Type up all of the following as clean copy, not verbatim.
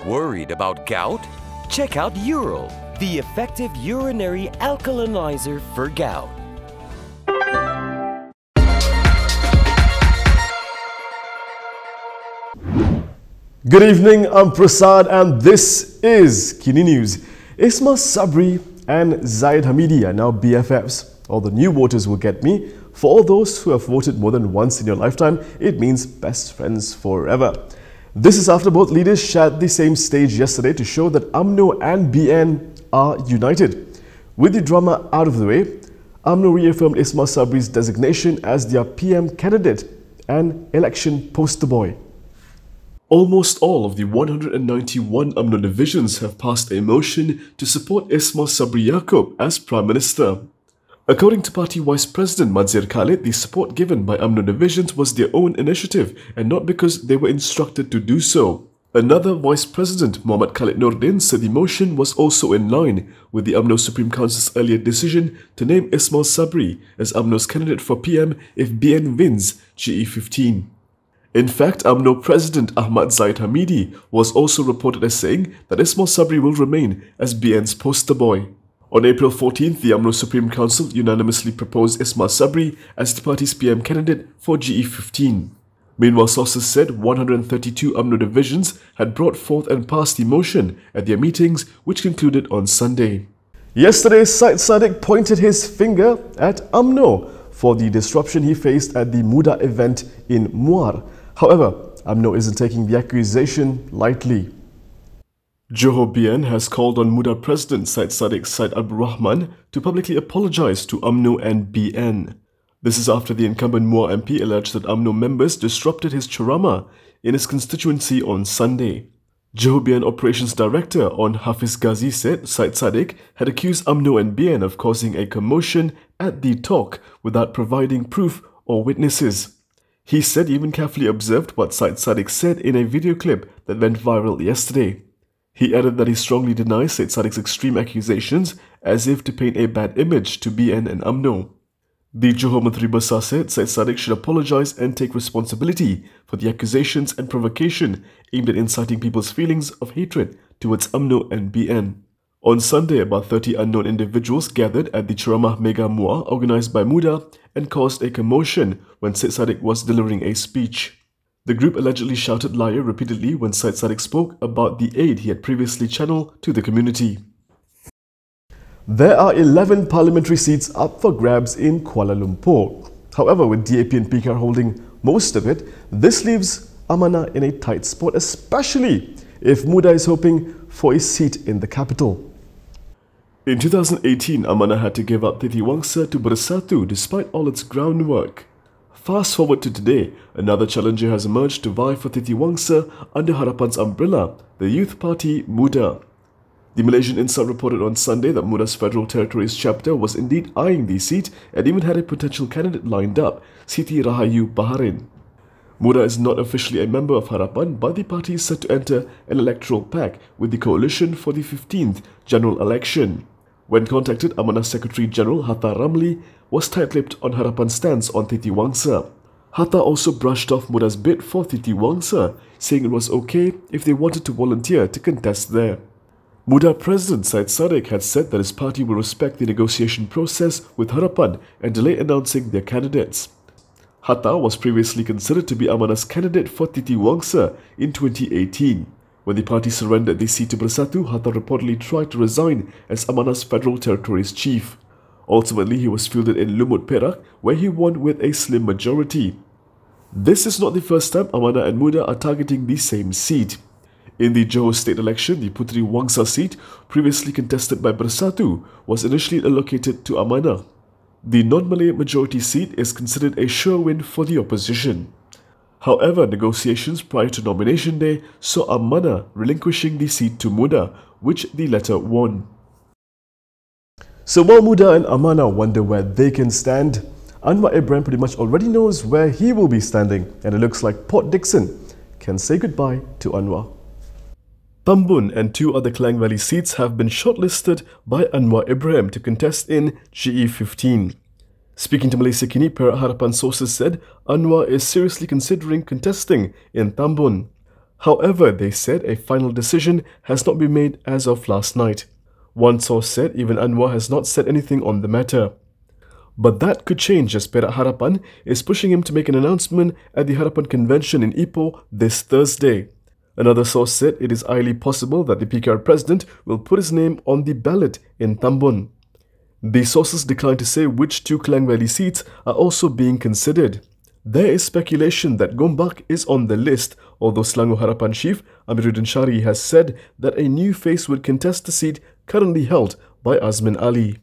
Worried about gout? Check out Ural, the effective urinary alkalinizer for gout. Good evening, I'm Prasad and this is KiniNews. Ismail Sabri and Zaid Hamidi are now BFFs. All the new voters will get me. For all those who have voted more than once in your lifetime, it means best friends forever. This is after both leaders shared the same stage yesterday to show that Umno and BN are united. With the drama out of the way, Umno reaffirmed Ismail Sabri's designation as their PM candidate and election poster boy. Almost all of the 191 Umno divisions have passed a motion to support Ismail Sabri Yaakob as Prime Minister. According to Party Vice President Mazir Khalid, the support given by Umno divisions was their own initiative and not because they were instructed to do so. Another Vice President, Mohammad Khalid Nordin, said the motion was also in line with the Umno Supreme Council's earlier decision to name Ismail Sabri as Umno's candidate for PM if BN wins GE15. In fact, Umno President Ahmad Zaid Hamidi was also reported as saying that Ismail Sabri will remain as BN's poster boy. On April 14th, the Umno Supreme Council unanimously proposed Ismail Sabri as the party's PM candidate for GE15. Meanwhile, sources said 132 Umno divisions had brought forth and passed the motion at their meetings, which concluded on Sunday. Yesterday, Syed Saddiq pointed his finger at Umno for the disruption he faced at the Mudah event in Muar. However, Umno isn't taking the accusation lightly. Johor BN has called on Muda President Syed Saddiq Syed Abdul Rahman to publicly apologize to Umno and BN. This is after the incumbent Muar MP alleged that Umno members disrupted his ceramah in his constituency on Sunday. Johor BN Operations Director on Hafiz Ghazi said Syed Saddiq had accused Umno and BN of causing a commotion at the talk without providing proof or witnesses. He said he even carefully observed what Syed Saddiq said in a video clip that went viral yesterday. He added that he strongly denies Syed Saddiq's extreme accusations as if to paint a bad image to BN and Umno. The Johor Menteri Besar said Syed Saddiq should apologize and take responsibility for the accusations and provocation aimed at inciting people's feelings of hatred towards Umno and BN. On Sunday, about 30 unknown individuals gathered at the Ceramah Mega Muar organized by Muda and caused a commotion when Syed Saddiq was delivering a speech. The group allegedly shouted liar repeatedly when Syed Saddiq spoke about the aid he had previously channeled to the community. There are 11 parliamentary seats up for grabs in Kuala Lumpur. However, with DAP and PKR holding most of it, this leaves Amanah in a tight spot, especially if Muda is hoping for a seat in the capital. In 2018, Amanah had to give up Titiwangsa to Bersatu despite all its groundwork. Fast forward to today, another challenger has emerged to vie for Titiwangsa under Harapan's umbrella, the youth party Muda. The Malaysian Insight reported on Sunday that Mudah's Federal Territories chapter was indeed eyeing the seat and even had a potential candidate lined up, Siti Rahayu Baharin. Muda is not officially a member of Harapan, but the party is set to enter an electoral pact with the coalition for the 15th general election. When contacted, Amanah Secretary General Hatta Ramli was tight-lipped on Harapan's stance on Titiwangsa. Hatta also brushed off Mudah's bid for Titiwangsa, saying it was okay if they wanted to volunteer to contest there. Muda President Syed Saddiq had said that his party will respect the negotiation process with Harapan and delay announcing their candidates. Hatta was previously considered to be Amanah's candidate for Titiwangsa in 2018. When the party surrendered the seat to Bersatu, Hatta reportedly tried to resign as Amanah's Federal Territories chief. Ultimately, he was fielded in Lumut Perak, where he won with a slim majority. This is not the first time Amanah and Muda are targeting the same seat. In the Johor state election, the Puteri Wangsa seat, previously contested by Bersatu, was initially allocated to Amanah. The non-Malay majority seat is considered a sure win for the opposition. However, negotiations prior to nomination day saw Amanah relinquishing the seat to Muda, which the latter won. So while Muda and Amanah wonder where they can stand, Anwar Ibrahim pretty much already knows where he will be standing, and it looks like Port Dickson can say goodbye to Anwar. Tambun and 2 other Klang Valley seats have been shortlisted by Anwar Ibrahim to contest in GE15. Speaking to Malaysia Kini, Pakatan Harapan sources said Anwar is seriously considering contesting in Tambun. However, they said a final decision has not been made as of last night. One source said even Anwar has not said anything on the matter. But that could change as Pakatan Harapan is pushing him to make an announcement at the Harapan Convention in Ipoh this Thursday. Another source said it is highly possible that the PKR president will put his name on the ballot in Tambun. The sources declined to say which two Klang Valley seats are also being considered. There is speculation that Gombak is on the list, although Selangor Harapan chief Amiruddin Shari has said that a new face would contest the seat currently held by Azmin Ali.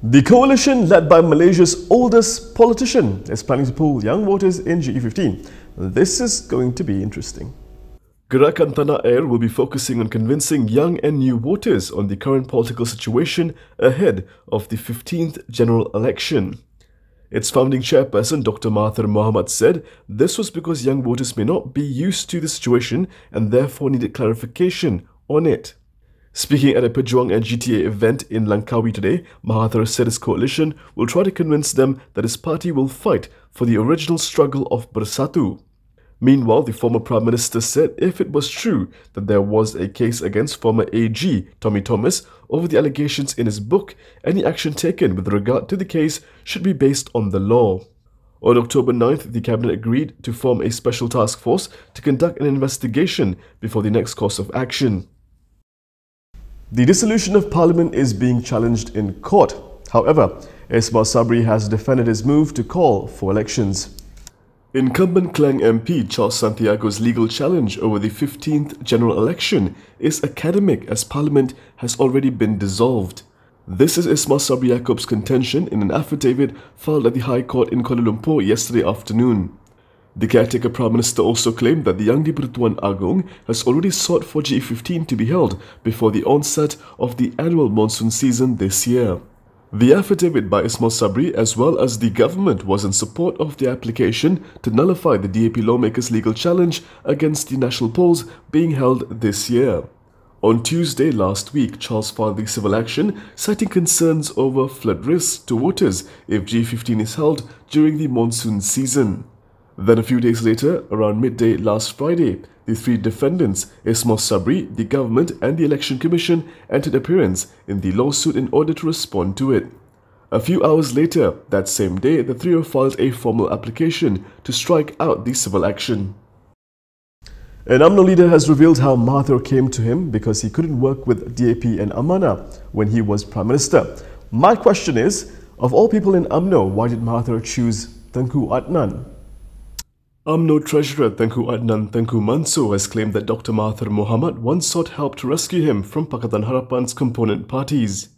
The coalition led by Malaysia's oldest politician is planning to pull young voters in GE15. This is going to be interesting. Gerakan Tanah Air will be focusing on convincing young and new voters on the current political situation ahead of the 15th general election. Its founding chairperson, Dr. Mahathir Mohamad, said this was because young voters may not be used to the situation and therefore needed clarification on it. Speaking at a Pejuang and GTA event in Langkawi today, Mahathir said his coalition will try to convince them that his party will fight for the original struggle of Bersatu. Meanwhile, the former Prime Minister said if it was true that there was a case against former AG Tommy Thomas over the allegations in his book, any action taken with regard to the case should be based on the law. On October 9th, the Cabinet agreed to form a special task force to conduct an investigation before the next course of action. The dissolution of Parliament is being challenged in court. However, Ismail Sabri has defended his move to call for elections. Incumbent Klang MP Charles Santiago's legal challenge over the 15th general election is academic as Parliament has already been dissolved. This is Ismail Sabri Yaakob's contention in an affidavit filed at the High Court in Kuala Lumpur yesterday afternoon. The Caretaker Prime Minister also claimed that the Yang di-Pertuan Agong has already sought for GE15 to be held before the onset of the annual monsoon season this year. The affidavit by Ismail Sabri as well as the government was in support of the application to nullify the DAP lawmakers' legal challenge against the national polls being held this year. On Tuesday last week, Charles filed the civil action citing concerns over flood risks to voters if GE15 is held during the monsoon season. Then a few days later, around midday last Friday, the three defendants, Ismail Sabri, the government and the Election Commission, entered appearance in the lawsuit in order to respond to it. A few hours later, that same day, the trio filed a formal application to strike out the civil action. An Umno leader has revealed how Mahathir came to him because he couldn't work with DAP and Amanah when he was Prime Minister. My question is, of all people in Umno, why did Mahathir choose Tengku Adnan? Umno Treasurer Tengku Adnan Tengku Mansur has claimed that Dr. Mahathir Mohamad once sought help to rescue him from Pakatan Harapan's component parties.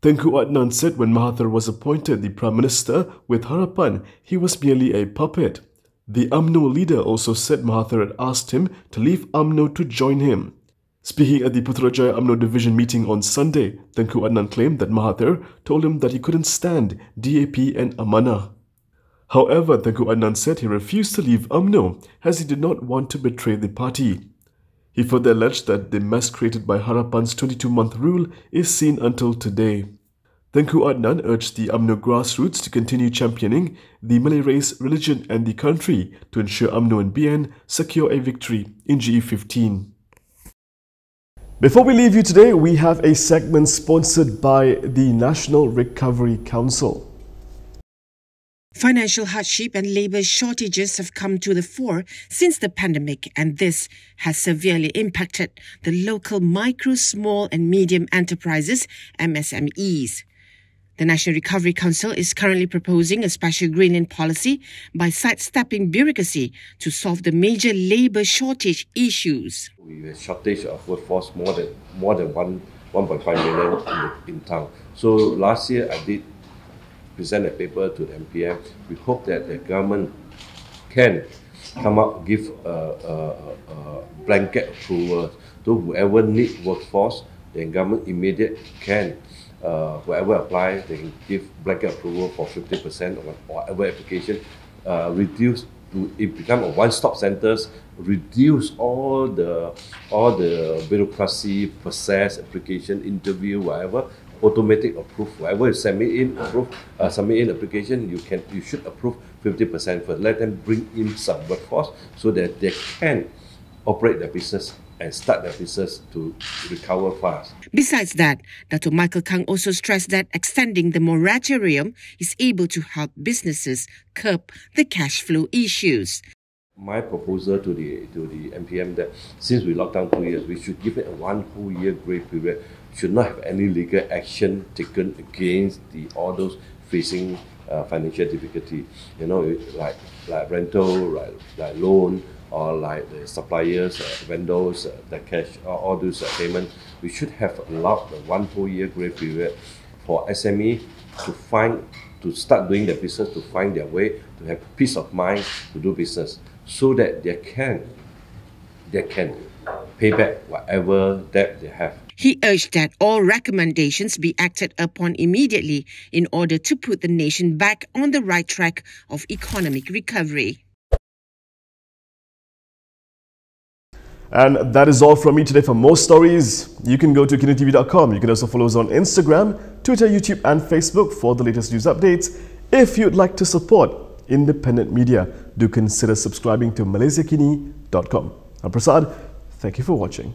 Tengku Adnan said when Mahathir was appointed the Prime Minister with Harapan, he was merely a puppet. The Umno leader also said Mahathir had asked him to leave Umno to join him. Speaking at the Putrajaya Umno Division meeting on Sunday, Tengku Adnan claimed that Mahathir told him that he couldn't stand DAP and Amanah. However, Tengku Adnan said he refused to leave Umno as he did not want to betray the party. He further alleged that the mess created by Harapan's 22-month rule is seen until today. Tengku Adnan urged the Umno grassroots to continue championing the Malay race, religion and the country to ensure Umno and BN secure a victory in GE15. Before we leave you today, we have a segment sponsored by the National Recovery Council. Financial hardship and labour shortages have come to the fore since the pandemic, and this has severely impacted the local micro, small and medium enterprises, MSMEs. The National Recovery Council is currently proposing a special greening policy by sidestepping bureaucracy to solve the major labour shortage issues. We have a shortage of workforce more than 1.5 million in town. So last year I did present a paper to the MPM. We hope that the government can come up, give a blanket approval to whoever needs workforce. The government immediately can, whoever apply, they can give blanket approval for 50% of whatever application, reduce to it become a one-stop centers, reduce all the bureaucracy, process, application, interview, whatever. automatic approve. Whatever you submit in application, you should approve 50% first. Let them bring in some workforce so that they can operate their business and start their business to recover fast. Besides that, Dr. Michael Kang also stressed that extending the moratorium is able to help businesses curb the cash flow issues. My proposal to the MPM that since we locked down 2 years, we should give it a 1 whole year grace period. Should not have any legal action taken against all those facing financial difficulty. You know, like rental, like loan, or like the suppliers, vendors, the cash, all those payments. We should have allowed the 1 whole year grace period for SME to start doing their business, to find their way, to have peace of mind to do business, so that they can pay back whatever debt they have. He urged that all recommendations be acted upon immediately in order to put the nation back on the right track of economic recovery. And that is all from me today. For more stories, you can go to KiniTV.com. You can also follow us on Instagram, Twitter, YouTube and Facebook for the latest news updates. If you'd like to support independent media, do consider subscribing to MalaysiaKini.com. I'm Prasad. Thank you for watching.